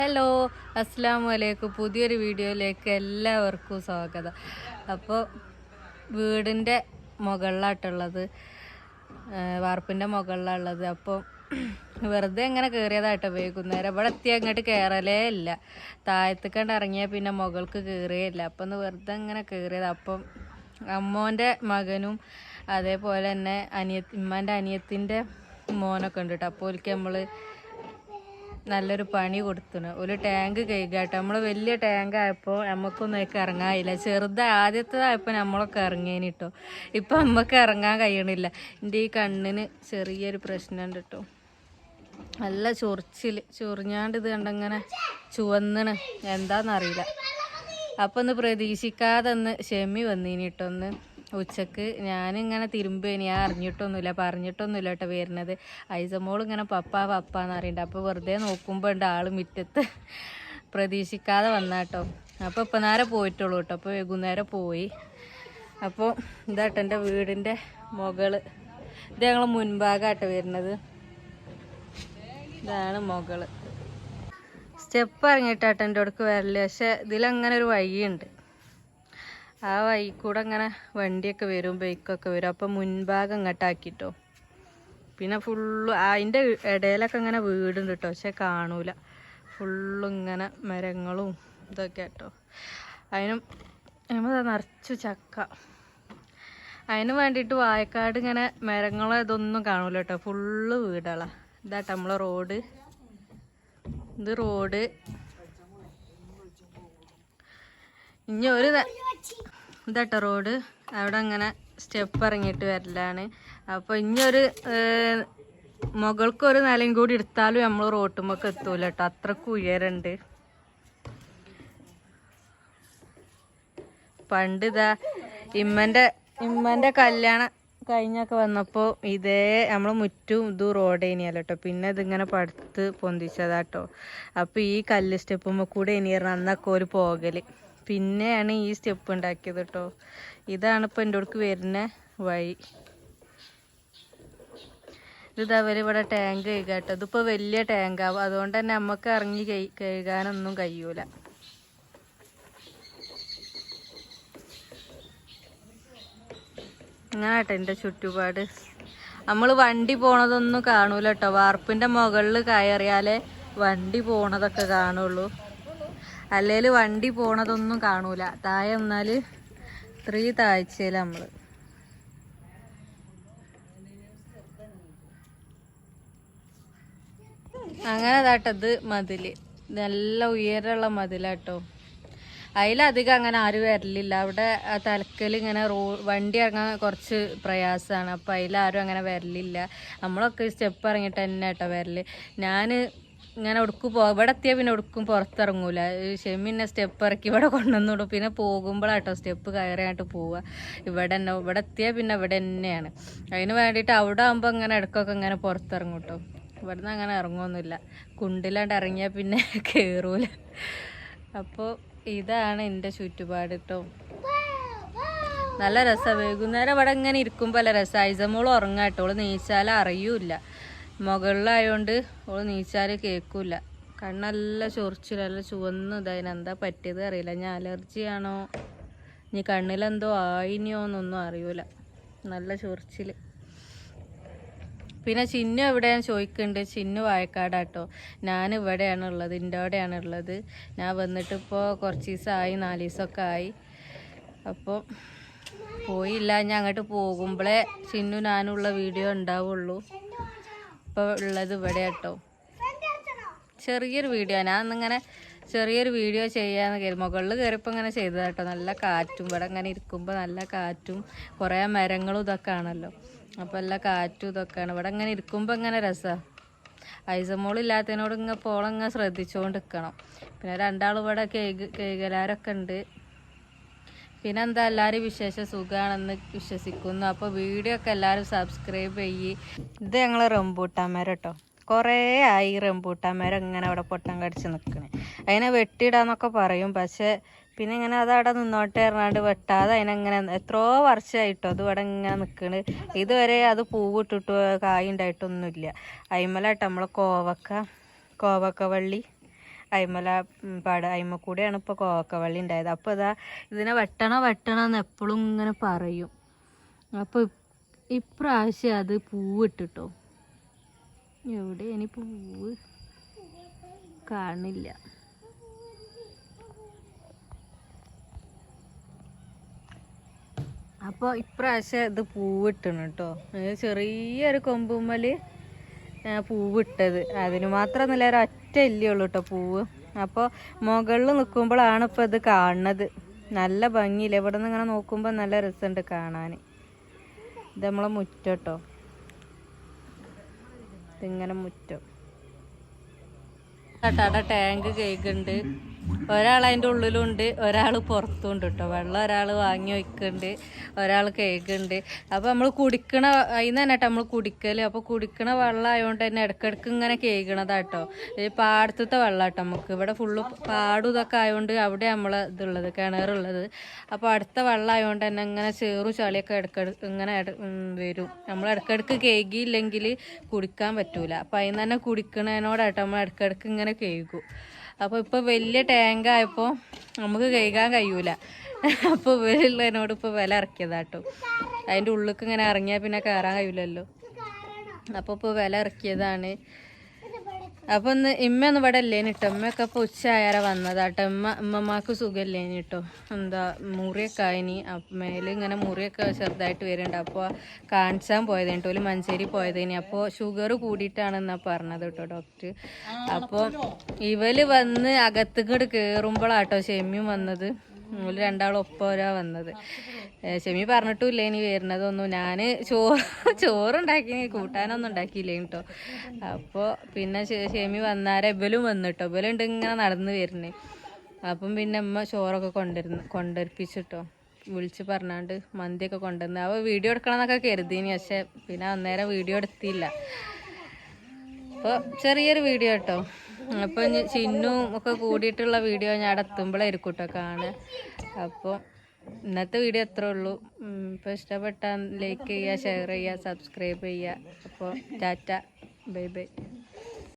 Hello, അസ്സാം വലൈക്കും. പുതിയൊരു വീഡിയോയിലേക്ക് എല്ലാവർക്കും സ്വാഗതം. അപ്പോൾ വീടിൻ്റെ മുകളിലായിട്ടുള്ളത്, വാർപ്പിൻ്റെ മുകളിലുള്ളത്. അപ്പോൾ വെറുതെ ഇങ്ങനെ കയറിയതായിട്ടോ വൈകുന്നേരം. ഇവിടെ എത്തിയാൽ അങ്ങോട്ട് കയറലേ ഇല്ല. താഴത്തേക്കണ്ട് ഇറങ്ങിയാൽ പിന്നെ മുകൾക്ക് കയറിയില്ല. അപ്പം ഒന്ന് വെറുതെ ഇങ്ങനെ കയറിയത്. അപ്പം അമ്മോൻ്റെ മകനും അതേപോലെ തന്നെ ഉമ്മാൻ്റെ അനിയത്തിൻ്റെ മോനൊക്കെ ഉണ്ട് കേട്ടോ. അപ്പോൾ ഒരിക്കൽ നമ്മൾ നല്ലൊരു പണി കൊടുത്തിന്. ഒരു ടാങ്ക് കഴുകാട്ടോ. നമ്മൾ വലിയ ടാങ്ക് ആയപ്പോൾ നമുക്കൊന്നും അതിലേക്ക് ഇറങ്ങാനില്ല. ആദ്യത്തേതായപ്പോൾ നമ്മളൊക്കെ ഇറങ്ങേനി കേട്ടോ. ഇപ്പം നമുക്ക് ഇറങ്ങാൻ കഴിയണില്ല. എൻ്റെ ഈ കണ്ണിന് ചെറിയൊരു പ്രശ്നമുണ്ട് കേട്ടോ. നല്ല ചൊറിഞ്ഞാണ്ട് ഇത് കണ്ടങ്ങനെ ചുവന്നണ്, എന്താണെന്നറിയില്ല. അപ്പം ഒന്ന് പ്രതീക്ഷിക്കാതെ ഒന്ന് ഷെമി വന്നീനി കേട്ടോ. ഒന്ന് ഉച്ചക്ക് ഞാനിങ്ങനെ തിരുമ്പേനി, ഞാൻ പറഞ്ഞിട്ടൊന്നുമില്ല കേട്ടോ വരുന്നത്. ഐസമോൾ ഇങ്ങനെ പപ്പ എന്ന് അറിയണ്ട. അപ്പോൾ വെറുതെ നോക്കുമ്പോൾ ഉണ്ട് ആൾ മുറ്റത്ത്. പ്രതീക്ഷിക്കാതെ വന്നാട്ടോ. അപ്പോൾ ഇപ്പം നേരെ പോയിട്ടുള്ളൂ കേട്ടോ. അപ്പോൾ വൈകുന്നേരം പോയി. അപ്പോൾ ഇതാട്ടോ എൻ്റെ വീടിൻ്റെ മുകള്. ഇത് ഞങ്ങൾ മുൻഭാഗമാട്ടോ വരുന്നത്. ഇതാണ് മുകള്. സ്റ്റെപ്പ് ഇറങ്ങിയിട്ടാട്ടോ എൻ്റെ അടുക്ക് വരല്. പക്ഷെ ഇതിലങ്ങനെ ഒരു വഴിയുണ്ട്. ആ വഴി കൂടെ അങ്ങനെ വണ്ടിയൊക്കെ വരും, ബൈക്കൊക്കെ വരും. അപ്പം മുൻഭാഗം ഇങ്ങോട്ടാക്കിട്ടോ. പിന്നെ ഫുള്ള് അതിൻ്റെ ഇടയിലൊക്കെ ഇങ്ങനെ വീടുണ്ട് കേട്ടോ. പക്ഷെ കാണൂല. ഫുള്ളും ഇങ്ങനെ മരങ്ങളും ഇതൊക്കെ കേട്ടോ. അതിന് നിറച്ചു ചക്ക. അതിന് വേണ്ടിയിട്ട് വായക്കാട് ഇങ്ങനെ മരങ്ങളോ ഇതൊന്നും കാണൂല കേട്ടോ. ഫുള്ള് വീടുകളാണ്. ഇതാട്ടോ നമ്മളെ റോഡ്. ഇത് റോഡ്. ഇനി ഇതാട്ടോ റോഡ്. അവിടെ അങ്ങനെ സ്റ്റെപ്പ് ഇറങ്ങിയിട്ട് വരലാണ്. അപ്പോൾ ഇനിയൊരു മുകൾക്കൊരു നിലയും കൂടി എടുത്താലും നമ്മൾ റോട്ടുമ്മൊക്കെ എത്തൂല കേട്ടോ. അത്രക്ക് ഉയരുണ്ട്. പണ്ട് ഇതാ ഇമ്മൻ്റെ കല്യാണം കഴിഞ്ഞൊക്കെ വന്നപ്പോൾ ഇതേ നമ്മൾ മുറ്റും ഇതും റോഡ് ഇനിയല്ലോ കേട്ടോ. പിന്നെ ഇതിങ്ങനെ പടുത്ത് പൊന്തിച്ചതാട്ടോ. അപ്പോൾ ഈ കല്ല് സ്റ്റെപ്പുമ്പോൾ കൂടെ ഇനിയായിരുന്നു അന്നൊക്കെ ഒരു പോകല്. പിന്നെയാണ് ഈ സ്റ്റെപ്പ് ഉണ്ടാക്കിയത് കേട്ടോ. ഇതാണ് ഇപ്പോൾ എൻ്റെ അടുക്ക് വരുന്ന വഴി. ഇത് ഇവിടെ ടാങ്ക് കഴുകാട്ടോ. ഇതിപ്പോൾ വലിയ ടാങ്കാവും. അതുകൊണ്ട് തന്നെ നമുക്ക് ഇറങ്ങി കഴുകാനൊന്നും കഴിയൂല. അങ്ങനെ കേട്ടോ എൻ്റെ ചുറ്റുപാട്. നമ്മൾ വണ്ടി പോണതൊന്നും കാണൂല കേട്ടോ. വാർപ്പിൻ്റെ മുകളിൽ കയറിയാലേ വണ്ടി പോണതൊക്കെ കാണുള്ളൂ. അല്ലെങ്കിൽ വണ്ടി പോണതൊന്നും കാണൂല. താഴെ വന്നാൽ ഇത്രയും താഴ്ചയിൽ നമ്മൾ. അങ്ങനെ ഇതാട്ടത് മതില്. നല്ല ഉയരമുള്ള മതിലാട്ടോ. അതിലധികം അങ്ങനെ ആരും വരലില്ല. അവിടെ തലക്കൽ ഇങ്ങനെ വണ്ടി ഇറങ്ങാൻ കുറച്ച് പ്രയാസമാണ്. അപ്പോൾ അതിലാരും അങ്ങനെ വരലില്ല. നമ്മളൊക്കെ സ്റ്റെപ്പ് ഇറങ്ങിയിട്ട് തന്നെ കേട്ടോ വരല്. ഞാൻ ഇങ്ങനെ ഇവിടെ എത്തിയാൽ പിന്നെ ഒടുക്കും പുറത്തിറങ്ങൂല. ഷെമിന്നെ സ്റ്റെപ്പ് ഇറക്കി ഇവിടെ കൊണ്ടുവന്നിടും. പിന്നെ പോകുമ്പോഴാട്ടോ സ്റ്റെപ്പ് കയറിയായിട്ട് പോവുക. ഇവിടെ എത്തിയാൽ പിന്നെ ഇവിടെ തന്നെയാണ്. അതിന് വേണ്ടിയിട്ട് അവിടെ ആകുമ്പോൾ ഇങ്ങനെ ഇടയ്ക്കൊക്കെ ഇങ്ങനെ പുറത്തിറങ്ങും കേട്ടോ. ഇവിടുന്ന് അങ്ങനെ ഇറങ്ങുമൊന്നുമില്ല. കുണ്ടിലാണ്ട് ഇറങ്ങിയാൽ പിന്നെ കയറൂല. അപ്പോൾ ഇതാണ് എൻ്റെ ചുറ്റുപാട് കേട്ടോ. നല്ല രസമാണ്. വൈകുന്നേരം ഇവിടെ ഇങ്ങനെ ഇരിക്കുമ്പോൾ നല്ല രസമാണ്. ഐസമോൾ ഉറങ്ങാട്ടോ. ഓള് നീച്ചാൽ അറിയൂല. മുകളിലായോണ്ട് ഓള് നീച്ചാൽ കേൾക്കൂല. കണ്ണല്ല ചൊറിച്ചിൽ, നല്ല ചുവന്ന് ഇതായതിനെന്താ പറ്റിയത് അറിയില്ല. ഞാൻ അലർജി ആണോ ഇനി കണ്ണിലെന്തോ ആയിനിയോന്നൊന്നും അറിയൂല. നല്ല ചൊറിച്ചിൽ. പിന്നെ ചിന്നു എവിടെയാണ് ചോദിക്കുന്നുണ്ട്. ചിന്നു വായക്കാടാട്ടോ. ഞാൻ ഇവിടെയാണ് ഉള്ളത്, എൻ്റെ അവിടെയാണ് ഉള്ളത്. ഞാൻ വന്നിട്ട് ഇപ്പോൾ കുറച്ച് ദിവസമായി, 4 ദിവസമൊക്കെ ആയി. അപ്പോൾ പോയില്ല. ഞാൻ അങ്ങോട്ട് പോകുമ്പോഴേ ചിന്നു ഞാനുള്ള വീഡിയോ ഉണ്ടാവുള്ളൂ. ഇപ്പോൾ ഉള്ളത് ഇവിടെ കേട്ടോ. ചെറിയൊരു വീഡിയോ. ഞാനിങ്ങനെ ചെറിയൊരു വീഡിയോ ചെയ്യാമെന്ന് കയറി മുകളിൽ കയറിയപ്പോൾ ഇങ്ങനെ ചെയ്തത് കേട്ടോ. നല്ല കാറ്റും ഇവിടെ ഇങ്ങനെ ഇരിക്കുമ്പോൾ നല്ല കാറ്റും കുറേ മരങ്ങളും ഇതൊക്കെ ആണല്ലോ. അപ്പോൾ എല്ലാ കാറ്റും ഇതൊക്കെയാണ്. ഇവിടെ ഇങ്ങനെ ഇരിക്കുമ്പോൾ ഇങ്ങനെ രസമാണ്. ഐസമോളില്ലാത്തതിനോട് ഇങ്ങനെ പോളങ്ങ് ശ്രദ്ധിച്ചുകൊണ്ട് നിൽക്കണം. പിന്നെ 2 ഇവിടെ കേകലാരൊക്കെ ഉണ്ട്. പിന്നെ എന്താ എല്ലാവരും സുഖമാണെന്ന് വിശ്വസിക്കുന്നു. അപ്പോൾ വീഡിയോ ഒക്കെ എല്ലാവരും സബ്സ്ക്രൈബ് ചെയ്യ്. ഇത് ഞങ്ങൾ റംബൂട്ടാൻ മരം കേട്ടോ. കുറേ ആയി റംബൂട്ടാൻ മരം ഇങ്ങനെ അവിടെ പൊട്ടം കടിച്ച് നിൽക്കണേ. അതിനെ വെട്ടിയിടാന്നൊക്കെ പറയും. പക്ഷേ പിന്നെ ഇങ്ങനെ അതവിടെ നിന്നോട്ടെ പറഞ്ഞാണ്ട് വെട്ടാതെ അതിനെങ്ങനെ എത്രയോ വർഷമായിട്ടോ അത് ഇവിടെ ഇങ്ങനെ നിൽക്കണ്. ഇതുവരെ അത് പൂവിട്ടിട്ട് കായ് ഉണ്ടായിട്ടൊന്നുമില്ല. അയിമലായിട്ട് നമ്മളെ കോവക്ക വള്ളി അയിമല അയിമ കൂടെയാണ് ഇപ്പോൾ കോവക്കവള്ളി ഉണ്ടായത്. അപ്പോൾ ഇതാ ഇതിനെ വെട്ടണമെന്ന് എപ്പോഴും ഇങ്ങനെ പറയും. അപ്പോൾ ഇപ്രാവശ്യം അത് പൂവിട്ടിട്ടോ. എവിടെ ഇനി പൂവ് കാണില്ല. അപ്പോൾ ഇപ്രാവശ്യം ഇത് പൂവിട്ടണം കേട്ടോ. ചെറിയൊരു കൊമ്പുമ്മൽ പൂവിട്ടത്. അതിന് മാത്രമൊന്നുമില്ല, ഒരൊറ്റ ഇല്ലുള്ളൂ കേട്ടോ പൂവ്. അപ്പോൾ മുകളിൽ നിൽക്കുമ്പോഴാണ് ഇപ്പോൾ ഇത് കാണുന്നത്. നല്ല ഭംഗിയില്ല. ഇവിടെ നിന്ന് ഇങ്ങനെ നോക്കുമ്പോൾ നല്ല രസമുണ്ട് കാണാൻ. ഇത് നമ്മളെ മുറ്റം കേട്ടോ. ഇതിങ്ങനെ മുറ്റം കേട്ടോ. ടാങ്ക് കേൾക്കുന്നുണ്ട്. ഒരാൾ അതിൻ്റെ ഉള്ളിലുണ്ട്, ഒരാൾ പുറത്തുണ്ട് കേട്ടോ. വെള്ളം ഒരാൾ വാങ്ങി വയ്ക്കുന്നുണ്ട്, ഒരാൾ കേൾക്കുന്നുണ്ട്. അപ്പോൾ നമ്മൾ കുടിക്കണ അതിന് തന്നെ കേട്ടോ നമ്മൾ കുടിക്കൽ. അപ്പോൾ കുടിക്കണ വെള്ളം ആയതുകൊണ്ട് തന്നെ ഇടയ്ക്കിടയ്ക്ക് ഇങ്ങനെ കേൾക്കണതാട്ടോ. ഈ പാടത്തത്തെ വെള്ളം കേട്ടോ. നമുക്ക് ഇവിടെ ഫുള്ള് പാടും ഇതൊക്കെ ആയതുകൊണ്ട് അവിടെ നമ്മളെ ഇതുള്ളത് കിണറുള്ളത്. അപ്പോൾ അടുത്ത വെള്ളം ആയതുകൊണ്ട് തന്നെ ഇങ്ങനെ ചേറും ചളിയൊക്കെ ഇടയ്ക്കിടയ്ക്ക് ഇങ്ങനെ വരും. നമ്മൾ ഇടയ്ക്കിടയ്ക്ക് കേൾക്കിയില്ലെങ്കിൽ കുടിക്കാൻ പറ്റൂല. അപ്പോൾ അതിന് തന്നെ കുടിക്കണതിനോടാട്ടോ നമ്മൾ ഇടയ്ക്കിടയ്ക്ക് ഇങ്ങനെ കേൾക്കും. അപ്പോൾ ഇപ്പോൾ വലിയ ടാങ്ക് ആയപ്പോൾ നമുക്ക് കഴുകാൻ കഴിയൂല. അപ്പോൾ ഇവരുള്ളതിനോട് ഇപ്പോൾ വില ഇറക്കിയതാട്ടോ. അതിൻ്റെ ഉള്ളിലേക്ക് ഇങ്ങനെ ഇറങ്ങിയാൽ പിന്നെ കയറാൻ കഴിയില്ലല്ലോ. അപ്പോൾ ഇപ്പോൾ വില ഇറക്കിയതാണ്. അപ്പോൾ ഇമ്മയൊന്നും ഇവിടെ ഇല്ലേനി കേട്ടോ. ഇമ്മയൊക്കെ ഇപ്പോൾ ഉച്ചയായാലെ വന്നതാട്ടോ. ഉമ്മമാർക്ക് സുഖമില്ലേനി കേട്ടോ. എന്താ മുറിയൊക്കെ ആയിനി. മേല് ഇങ്ങനെ മുറിയൊക്കെ ചെറുതായിട്ട് വരുന്നുണ്ട്. അപ്പോൾ കാണിച്ചാൻ പോയതേനി കേട്ടോ. ഒരു മഞ്ചേരി പോയതേനി. അപ്പോൾ ഷുഗർ കൂടിയിട്ടാണെന്നാണ് പറഞ്ഞത് കേട്ടോ ഡോക്ടർ. അപ്പോൾ ഇവര് വന്ന് അകത്തേക്കോട് കയറുമ്പോഴാട്ടോ ഷെമിയും വന്നത്. ഓല് രണ്ടാളും ഒപ്പരാ വന്നത്. ഷെമി പറഞ്ഞിട്ടില്ല ഇനി വരുന്നതൊന്നും. ഞാൻ ചോറുണ്ടാക്കി കൂട്ടാനൊന്നും ഉണ്ടാക്കിയില്ലേ കേട്ടോ. അപ്പോൾ പിന്നെ ഷെമി വന്നാരെ ഇവലും വന്നിട്ടോ. ഇവലുണ്ട് ഇങ്ങനെ നടന്ന് വരുന്നേ. അപ്പം പിന്നെ അമ്മ ചോറൊക്കെ കൊണ്ടുവരിപ്പിച്ചിട്ടോ. വിളിച്ച് പറഞ്ഞാണ്ട് മന്തിയൊക്കെ കൊണ്ടുവന്ന്. അപ്പോൾ വീഡിയോ എടുക്കണമെന്നൊക്കെ കരുതിനി. പക്ഷെ പിന്നെ അന്നേരം വീഡിയോ എടുത്തില്ല. അപ്പോൾ ചെറിയൊരു വീഡിയോ കേട്ടോ. അപ്പോൾ ചിന്നും ഒക്കെ കൂടിയിട്ടുള്ള വീഡിയോ ഞാൻ അവിടെ എത്തുമ്പോഴായിരിക്കും കേട്ടോ കാണുക. അപ്പോൾ ഇന്നത്തെ വീഡിയോ അത്രേ ഉള്ളൂ. ഇപ്പോൾ ഇഷ്ടപ്പെട്ടാൽ ലൈക്ക് ചെയ്യുക, ഷെയർ ചെയ്യുക, സബ്സ്ക്രൈബ് ചെയ്യുക. അപ്പോൾ ടാറ്റ, ബൈ ബൈ.